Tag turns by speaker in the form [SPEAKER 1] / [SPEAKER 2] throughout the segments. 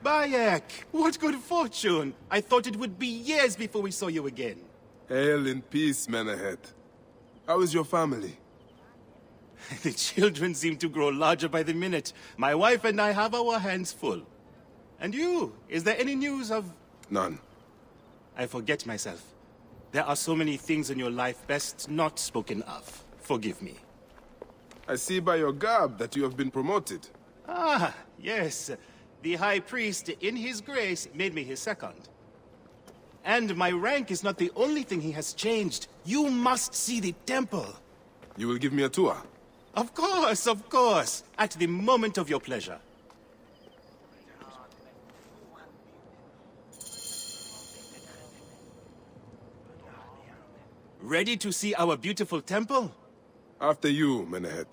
[SPEAKER 1] Bayek! What good fortune! I thought it would be years before we saw you again.
[SPEAKER 2] Hail in peace, Menahet. How is your family?
[SPEAKER 1] The children seem to grow larger by the minute. My wife and I have our hands full. And you? Is there any news of...
[SPEAKER 2] None.
[SPEAKER 1] I forget myself. There are so many things in your life best not spoken of. Forgive me.
[SPEAKER 2] I see by your garb that you have been promoted.
[SPEAKER 1] Ah, yes. The High Priest, in his grace, made me his second. And my rank is not the only thing he has changed. You must see the temple.
[SPEAKER 2] You will give me a tour?
[SPEAKER 1] Of course, of course. At the moment of your pleasure. Ready to see our beautiful temple?
[SPEAKER 2] After you, Menahet.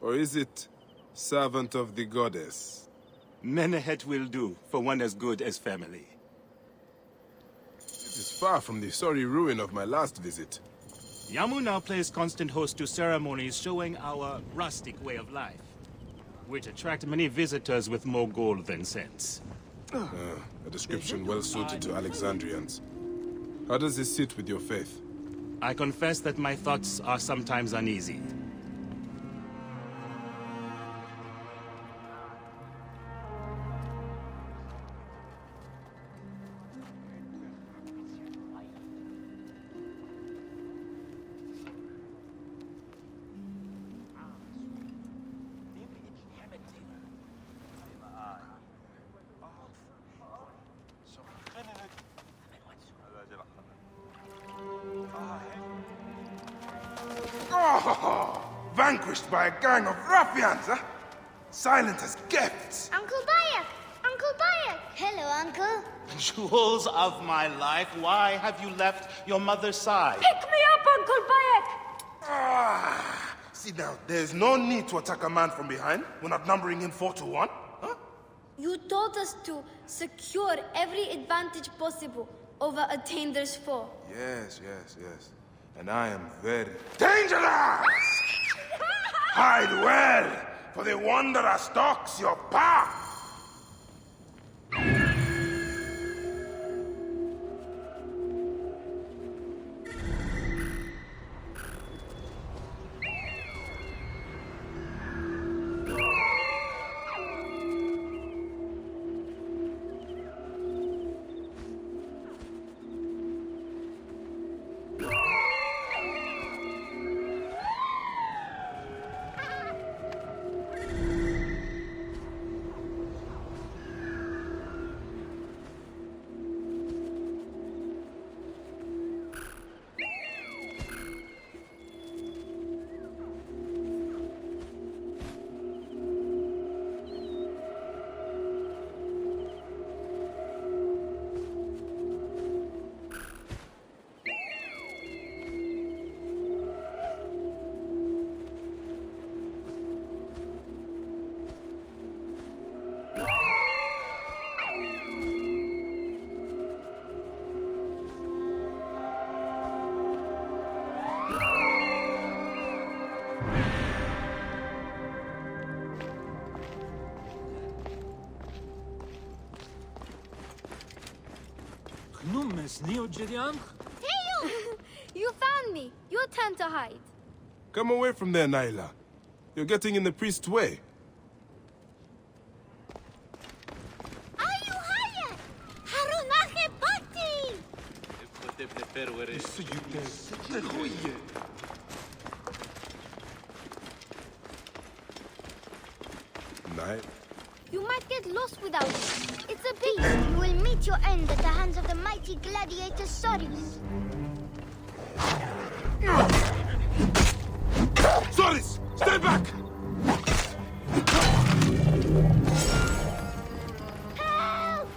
[SPEAKER 2] Or is it servant of the goddess?
[SPEAKER 1] Menahet will do, for one as good as family.
[SPEAKER 2] It is far from the sorry ruin of my last visit.
[SPEAKER 1] Yamu now plays constant host to ceremonies showing our rustic way of life, which attract many visitors with more gold than sense.
[SPEAKER 2] A description well suited to Alexandrians. How does this sit with your faith?
[SPEAKER 1] I confess that my thoughts are sometimes uneasy.
[SPEAKER 2] Vanquished by a gang of ruffians, huh? Silent as gifts.
[SPEAKER 3] Uncle Bayek! Uncle Bayek! Hello, Uncle.
[SPEAKER 1] Jewels of my life, why have you left your mother's side?
[SPEAKER 3] Pick me up, Uncle Bayek!
[SPEAKER 2] See now, there's no need to attack a man from behind. We're not numbering him 4-1, huh?
[SPEAKER 3] You told us to secure every advantage possible over a Tander's foe.
[SPEAKER 2] Yes. And I am very dangerous! Hide well, for the wanderer stalks your path!
[SPEAKER 3] Theo! You found me. Your turn to hide.
[SPEAKER 2] Come away from there, Naila. You're getting in the priest's way.
[SPEAKER 3] Are you hired? Harunache Bhakti!
[SPEAKER 2] Naila.
[SPEAKER 3] You might get lost without it. It's a beast. You will meet your end at the hands of the mighty gladiator Soris.
[SPEAKER 2] Soris! Stay back!
[SPEAKER 3] Help!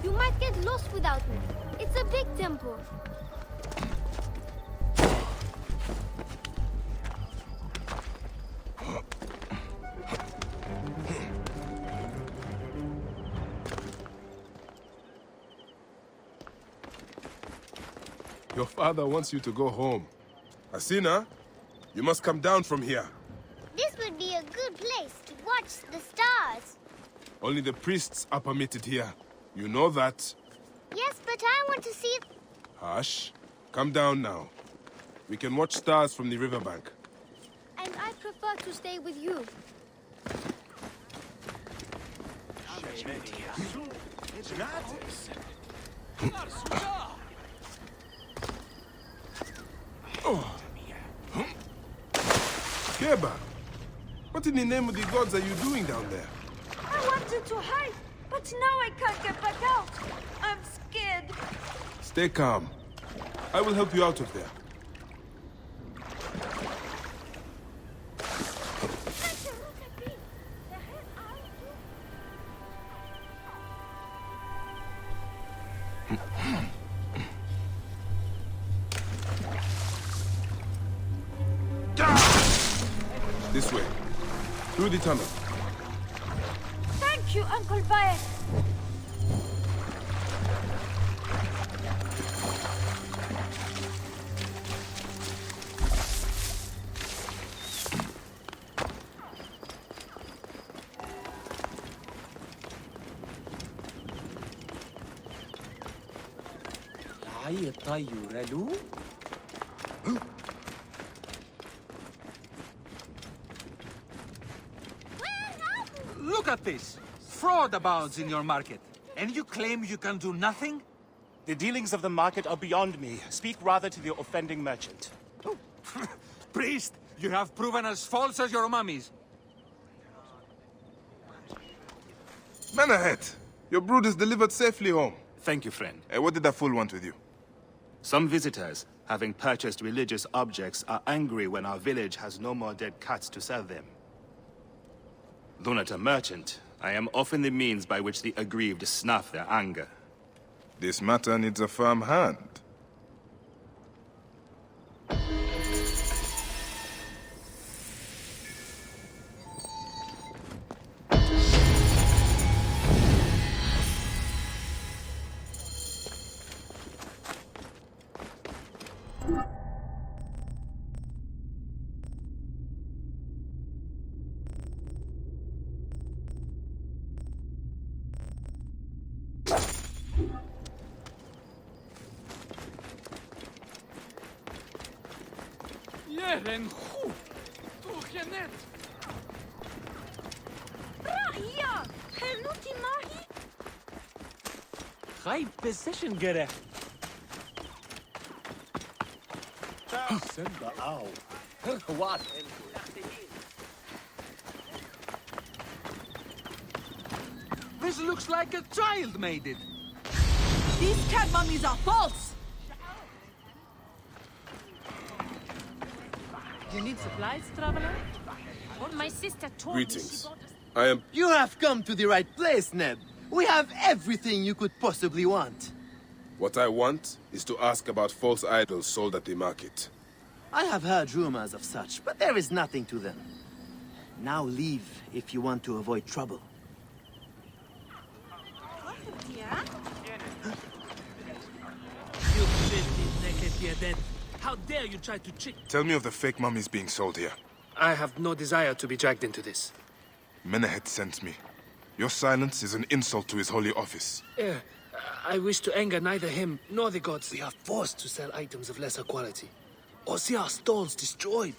[SPEAKER 3] You might get lost without me. It's a big temple.
[SPEAKER 2] Your father wants you to go home. Asina, you must come down from here.
[SPEAKER 3] This would be a good place to watch the stars.
[SPEAKER 2] Only the priests are permitted here. You know that.
[SPEAKER 3] Yes, but I want to see...
[SPEAKER 2] Hush. Come down now. We can watch stars from the riverbank.
[SPEAKER 3] And I prefer to stay with you.
[SPEAKER 2] Keba, what in the name of the gods are you doing down there?
[SPEAKER 4] I wanted to hide, but now I can't get back out. I'm scared.
[SPEAKER 2] Stay calm. I will help you out of there. This way. Through the tunnel.
[SPEAKER 4] Thank you, Uncle Bae.
[SPEAKER 5] Look at this! Fraud abounds in your market. And you claim you can do nothing?
[SPEAKER 1] The dealings of the market are beyond me. Speak rather to the offending merchant.
[SPEAKER 5] Priest, you have proven as false as your mummies.
[SPEAKER 2] Manahet, your brood is delivered safely home.
[SPEAKER 1] Thank you, friend.
[SPEAKER 2] What did that fool want with you?
[SPEAKER 1] Some visitors, having purchased religious objects, are angry when our village has no more dead cats to sell them. Though not a merchant, I am often the means by which the aggrieved snuff their anger.
[SPEAKER 2] This matter needs a firm hand.
[SPEAKER 4] Ra'ya! Heluti mahi!
[SPEAKER 6] High position gerecht. What?
[SPEAKER 5] This looks like a child made it.
[SPEAKER 4] These cat mummies are false!
[SPEAKER 7] You need supplies, traveler? What my sister told
[SPEAKER 2] Greetings.
[SPEAKER 7] me she bought us...
[SPEAKER 2] I am...
[SPEAKER 8] You have come to the right place, Neb. We have everything you could possibly want.
[SPEAKER 2] What I want is to ask about false idols sold at the market.
[SPEAKER 8] I have heard rumors of such, but there is nothing to them. Now leave if you want to avoid trouble.
[SPEAKER 6] You filthy naked Yedet. How dare you try to trick...
[SPEAKER 2] Tell me of the fake mummies being sold here.
[SPEAKER 9] I have no desire to be dragged into this.
[SPEAKER 2] Menehet sent me. Your silence is an insult to his holy office.
[SPEAKER 9] I wish to anger neither him nor the gods. We are forced to sell items of lesser quality, or see our stalls destroyed.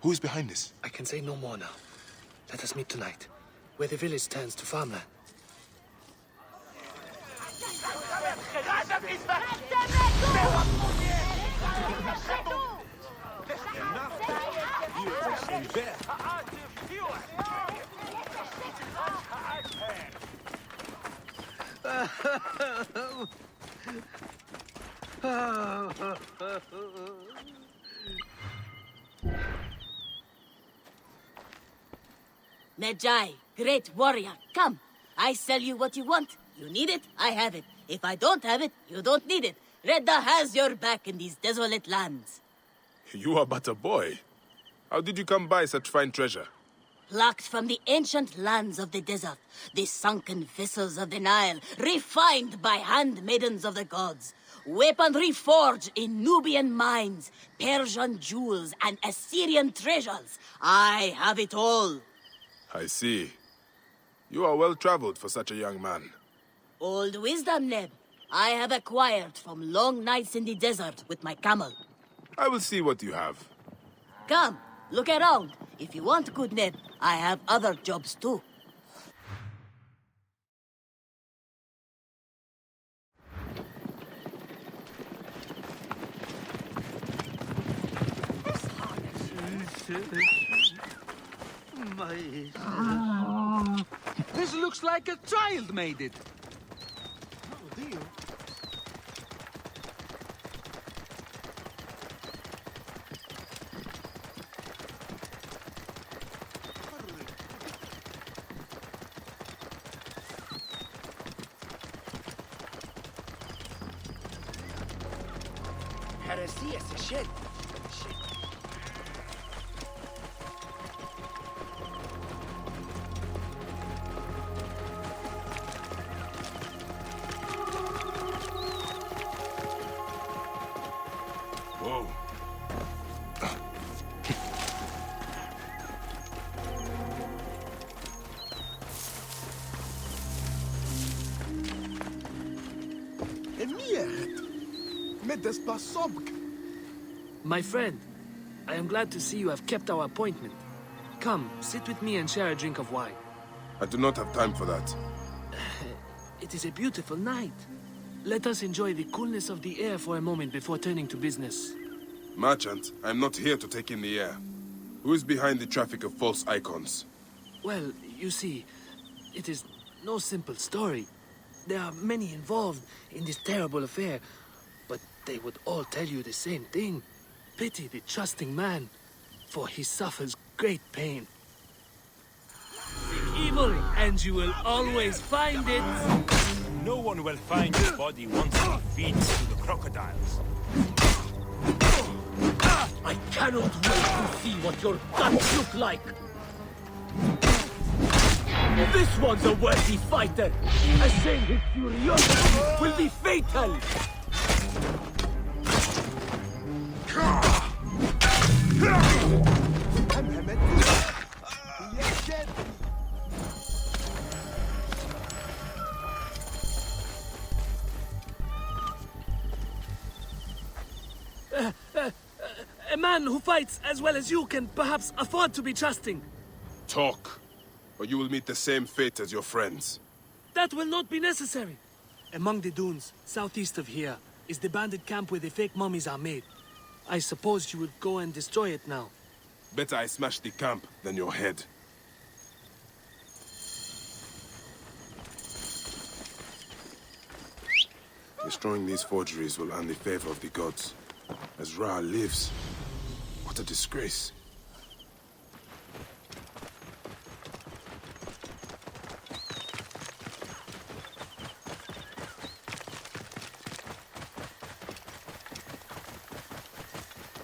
[SPEAKER 2] Who is behind this?
[SPEAKER 9] I can say no more now. Let us meet tonight, where the village turns to farmland.
[SPEAKER 10] Nejai, great warrior, come. I sell you what you want. You need it, I have it. If I don't have it, you don't need it. Redda has your back in these desolate lands.
[SPEAKER 2] You are but a boy. How did you come by such fine treasure?
[SPEAKER 10] Plucked from the ancient lands of the desert, the sunken vessels of the Nile, refined by handmaidens of the gods. weaponry forged in Nubian mines, Persian jewels, and Assyrian treasures. I have it all.
[SPEAKER 2] I see. You are well traveled for such a young man.
[SPEAKER 10] Old wisdom, Neb. I have acquired from long nights in the desert with my camel.
[SPEAKER 2] I will see what you have.
[SPEAKER 10] Come, look around. If you want good Neb, I have other jobs too.
[SPEAKER 5] This looks like a child made it.
[SPEAKER 2] Whoa.
[SPEAKER 9] My friend, I am glad to see you have kept our appointment. Come, sit with me and share a drink of wine.
[SPEAKER 2] I do not have time for that.
[SPEAKER 9] It is a beautiful night. Let us enjoy the coolness of the air for a moment before turning to business.
[SPEAKER 2] Merchant, I am not here to take in the air. Who is behind the traffic of false icons?
[SPEAKER 9] Well, you see, it is no simple story. There are many involved in this terrible affair, but they would all tell you the same thing. Pity the trusting man, for he suffers great pain.
[SPEAKER 6] Seek evil, and you will always find it.
[SPEAKER 11] No one will find your body once it feeds to the crocodiles.
[SPEAKER 6] I cannot wait to see what your guts look like. This one's a worthy fighter. A shame his curiosity will be fatal.
[SPEAKER 9] A man who fights as well as you can perhaps afford to be trusting.
[SPEAKER 2] Talk, or you will meet the same fate as your friends.
[SPEAKER 9] That will not be necessary. Among the dunes, southeast of here, is the bandit camp where the fake mummies are made. I suppose you would go and destroy it now.
[SPEAKER 2] Better I smash the camp than your head. Destroying these forgeries will earn the favor of the gods. As Ra lives, what a disgrace.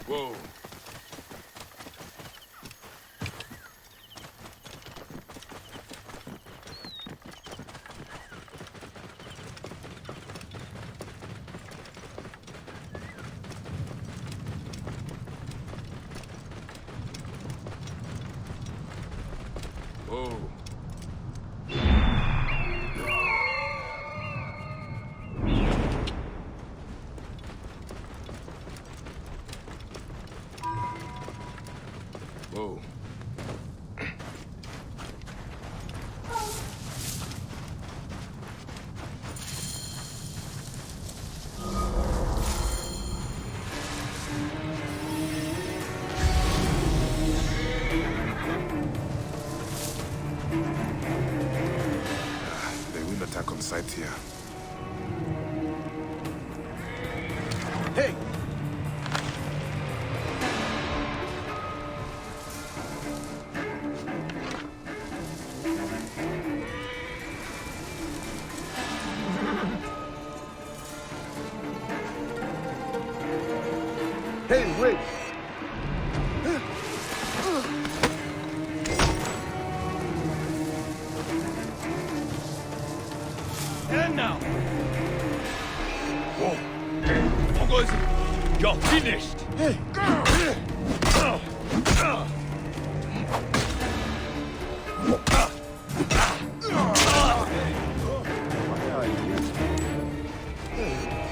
[SPEAKER 2] Whoa. Whoa. Whoa. They will attack on sight here. Hey! Hey, wait!
[SPEAKER 11] And now!
[SPEAKER 2] Whoa!
[SPEAKER 11] You're finished!
[SPEAKER 8] Hey!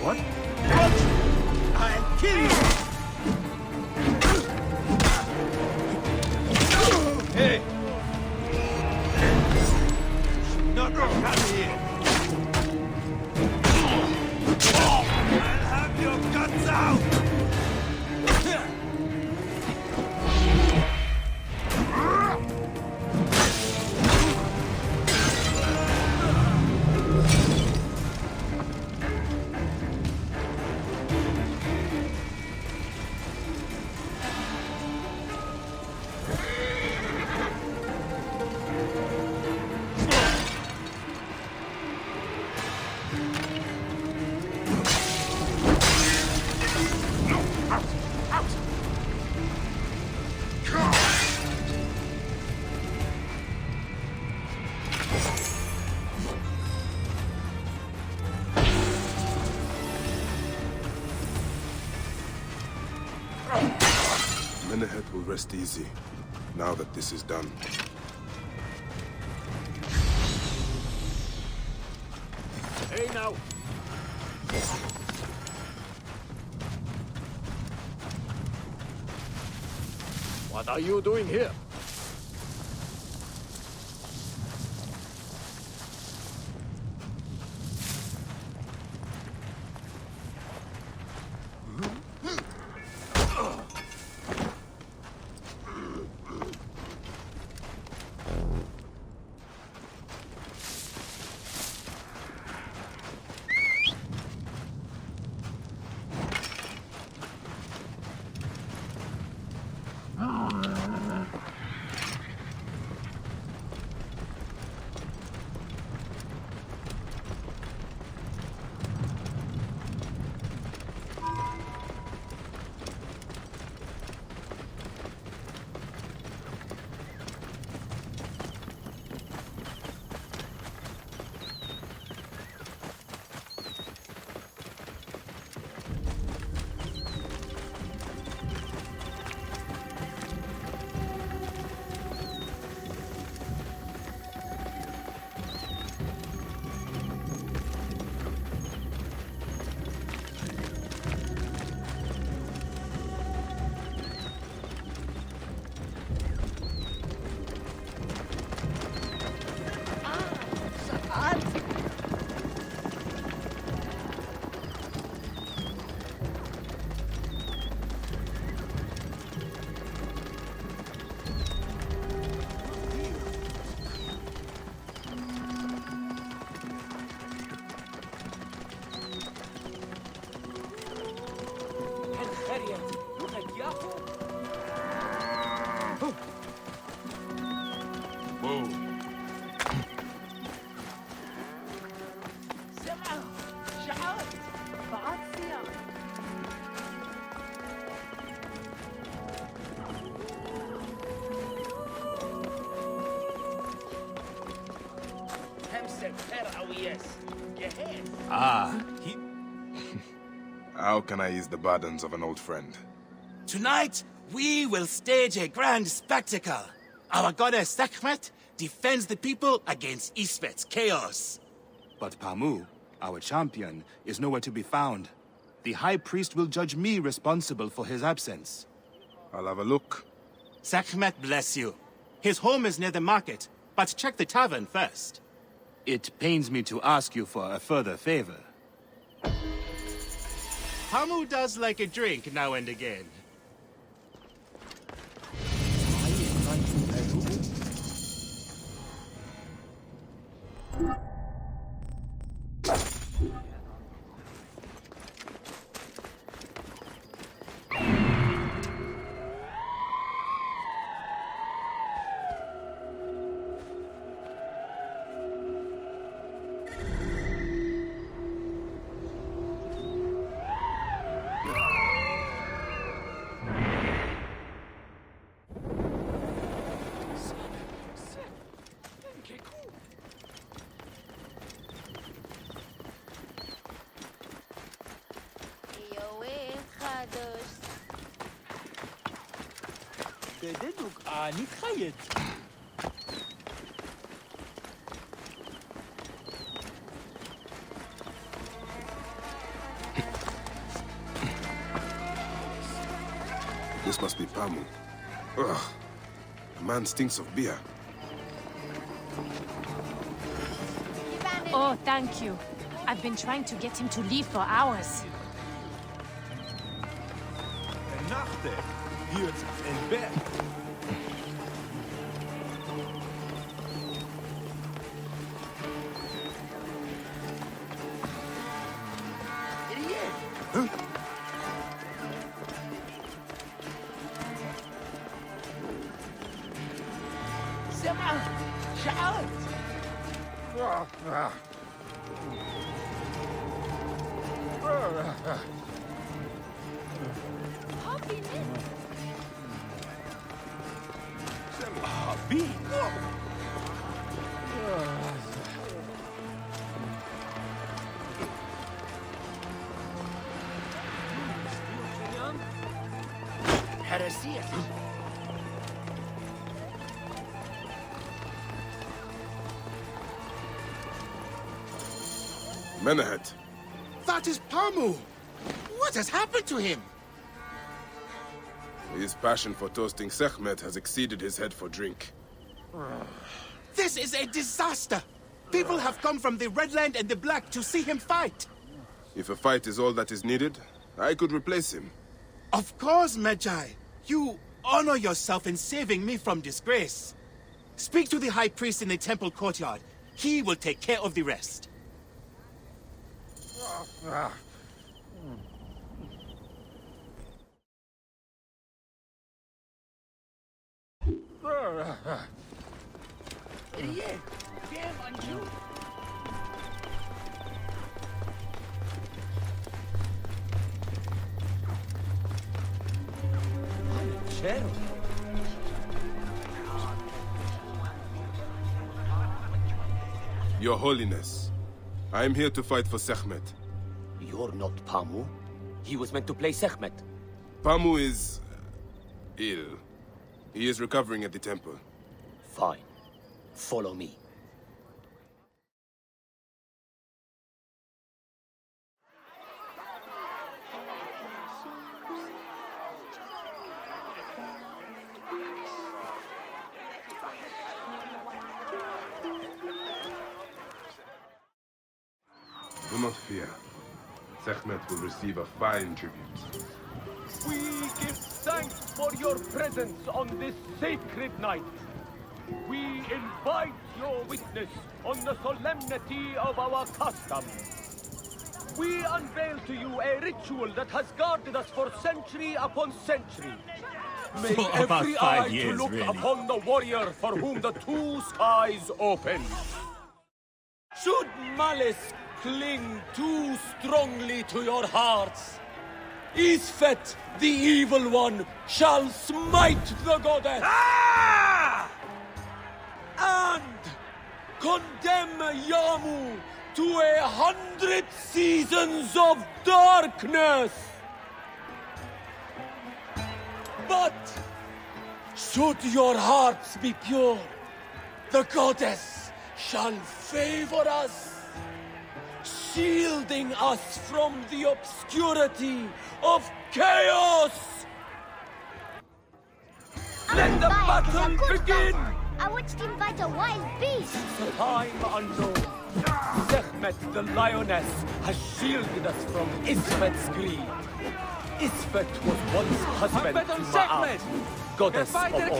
[SPEAKER 8] What?
[SPEAKER 5] I'll kill you!
[SPEAKER 11] Hey!
[SPEAKER 5] Not come here!
[SPEAKER 11] I'll have your guts out!
[SPEAKER 2] Menehet will rest easy, now that this is done.
[SPEAKER 11] Hey now! What are you doing here?
[SPEAKER 1] Ah,
[SPEAKER 2] How can I ease the burdens of an old friend?
[SPEAKER 12] Tonight, we will stage a grand spectacle. Our goddess Sekhmet defends the people against Isfet's chaos.
[SPEAKER 1] but Pamu, our champion, is nowhere to be found. The High Priest will judge me responsible for his absence.
[SPEAKER 2] I'll have a look.
[SPEAKER 12] Sekhmet bless you. His home is near the market, but check the tavern first.
[SPEAKER 1] It pains me to ask you for a further favor.
[SPEAKER 12] Pamu does like a drink now and again.
[SPEAKER 2] This must be Pamu. Ugh. The man stinks of beer.
[SPEAKER 7] Oh, thank you. I've been trying to get him to leave for hours.
[SPEAKER 11] Nachte, hier in bed.
[SPEAKER 2] Menahet.
[SPEAKER 12] That is Pamu! What has happened to him?
[SPEAKER 2] His passion for toasting Sekhmet has exceeded his head for drink.
[SPEAKER 12] This is a disaster! People have come from the Red Land and the Black to see him fight!
[SPEAKER 2] If a fight is all that is needed, I could replace him.
[SPEAKER 12] Of course, Magi. You honor yourself in saving me from disgrace. Speak to the High Priest in the temple courtyard. He will take care of the rest.
[SPEAKER 2] Your Holiness, I am here to fight for Sekhmet.
[SPEAKER 13] You're not Pamu. He was meant to play Sekhmet.
[SPEAKER 2] Pamu is ill. He is recovering at the temple.
[SPEAKER 13] Fine. Follow me.
[SPEAKER 2] Do not fear. Sekhmet will receive a fine tribute.
[SPEAKER 14] We give thanks for your presence on this sacred night. We invite your witness on the solemnity of our custom. We unveil to you a ritual that has guarded us for century upon century. Make
[SPEAKER 11] For about
[SPEAKER 14] every
[SPEAKER 11] 5
[SPEAKER 14] eye
[SPEAKER 11] years,
[SPEAKER 14] to look
[SPEAKER 11] really.
[SPEAKER 14] upon the warrior for whom the two skies open. Should malice cling too strongly to your hearts, Isfet, the evil one, shall smite the goddess and condemn Yamu to 100 seasons of darkness. But should your hearts be pure, the goddess shall favor us, shielding us from the obscurity of chaos. Let the battle begin!
[SPEAKER 3] I watched him fight a wild beast.
[SPEAKER 14] Time unknown, Sekhmet the lioness has shielded us from Isfet's greed. Isfet was once husband to Ma'at, goddess of all.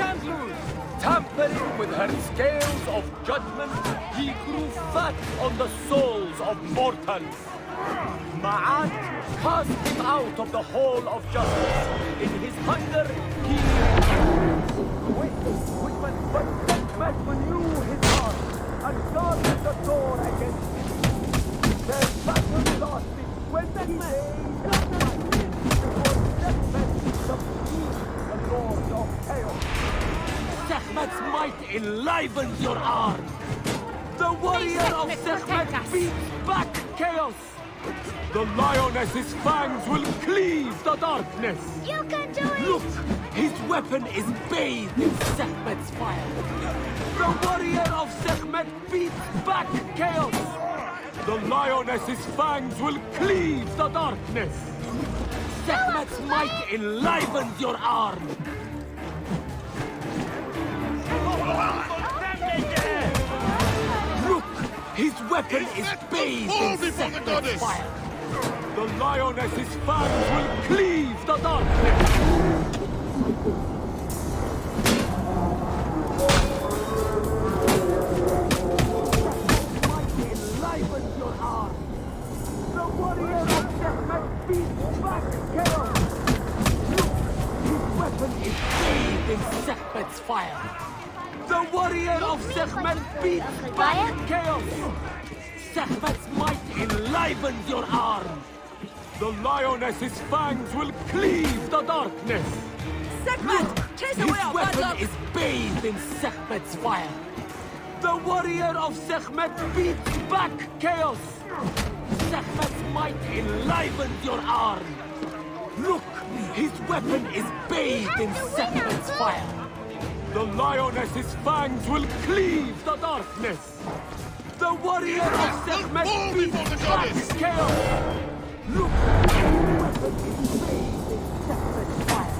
[SPEAKER 14] Tampering with her scales of judgment, he grew fat on the souls of mortals. Ma'at cast him out of the hall of justice. In his hunger, he but Sekhmet knew his heart and guarded the door against it. Their battle lasted 20 days before Sekhmet subdued the Lord of Chaos. Sekhmet's might enlivens your arm. The warrior of Sekhmet beats back chaos. The lioness's fangs will cleave the darkness!
[SPEAKER 3] You can do it!
[SPEAKER 14] Look! His weapon is bathed in Sekhmet's fire! The warrior of Sekhmet beats back chaos! The lioness's fangs will cleave the darkness! Sekhmet's might enlivens your arm! Look! His weapon is bathed in Sekhmet's fire! The lioness's fangs will cleave the darkness! The warrior of Sekhmet beats back chaos! Look! His weapon is bathed in Sekhmet's fire! The warrior of Sekhmet beats back chaos! Sekhmet's might enlivens your arm! The lioness's fangs will cleave the darkness!
[SPEAKER 4] Sekhmet! Chase away our bad
[SPEAKER 14] His
[SPEAKER 4] luck!
[SPEAKER 14] weapon is bathed in Sekhmet's fire! The warrior of Sekhmet beats back chaos! Sekhmet's might enlivens your arm! Look! His weapon is bathed in Sekhmet's fire! The lioness's fangs will cleave the darkness! The warrior of Sekhmet beats back chaos! Look! His weapon is bathed in Sekhmet's fire!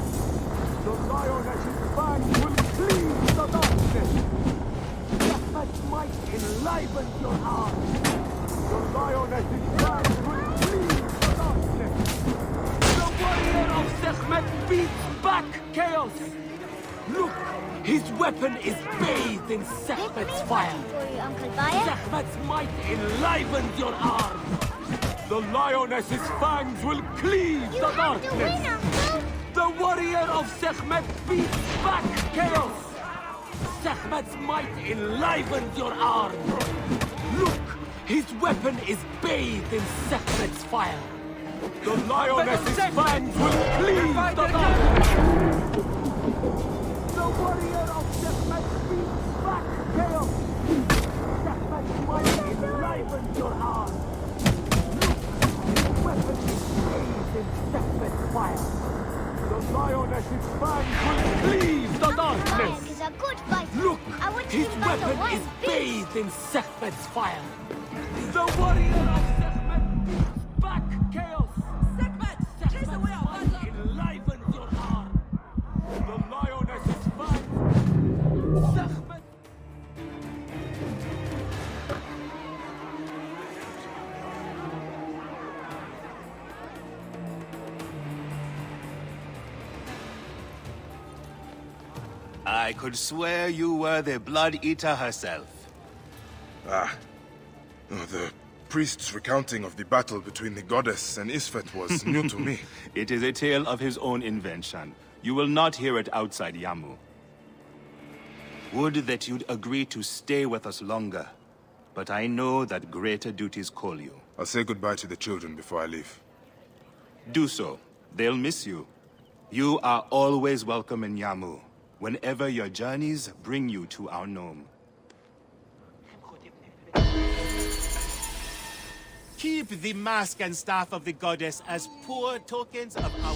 [SPEAKER 14] The lioness's fangs will cleave the darkness! Sekhmet's might enlivens your arm! The lioness's fangs will cleave the darkness! The warrior of Sekhmet beats back chaos! Look! His weapon is bathed in Sekhmet's fire! Sekhmet's might enlivens your arm! The lioness's fangs will cleave the darkness! The warrior of Sekhmet beats back chaos! Sekhmet's might enlivens your arm! Look! His weapon is bathed in Sekhmet's fire! The lioness's fangs will cleave the darkness! The warrior of Sekhmet beats back chaos! Sekhmet's might enlivens your arm! Look! His weapon is bathed in Sekhmet's fire! The lioness's fangs will cleave the darkness!
[SPEAKER 3] Is a good fighter.
[SPEAKER 14] Look!
[SPEAKER 3] I want to
[SPEAKER 14] His
[SPEAKER 3] him like a
[SPEAKER 14] weapon
[SPEAKER 3] wild
[SPEAKER 14] is
[SPEAKER 3] beast.
[SPEAKER 14] bathed in Sekhmet's fire! The warrior of Sekhmet beats back chaos!
[SPEAKER 4] Sekhmet! Chase away our bad luck!
[SPEAKER 14] Enlivens your arm! The lioness's fangs! Sekhmet!
[SPEAKER 1] I could swear you were the Blood Eater herself.
[SPEAKER 2] Ah. Oh, the priest's recounting of the battle between the goddess and Isfet was new to me.
[SPEAKER 1] It is a tale of his own invention. You will not hear it outside Yamu. Would that you'd agree to stay with us longer. But I know that greater duties call you.
[SPEAKER 2] I'll say goodbye to the children before I leave.
[SPEAKER 1] Do so. They'll miss you. You are always welcome in Yamu, whenever your journeys bring you to our gnome.
[SPEAKER 12] Keep the mask and staff of the goddess as poor tokens of our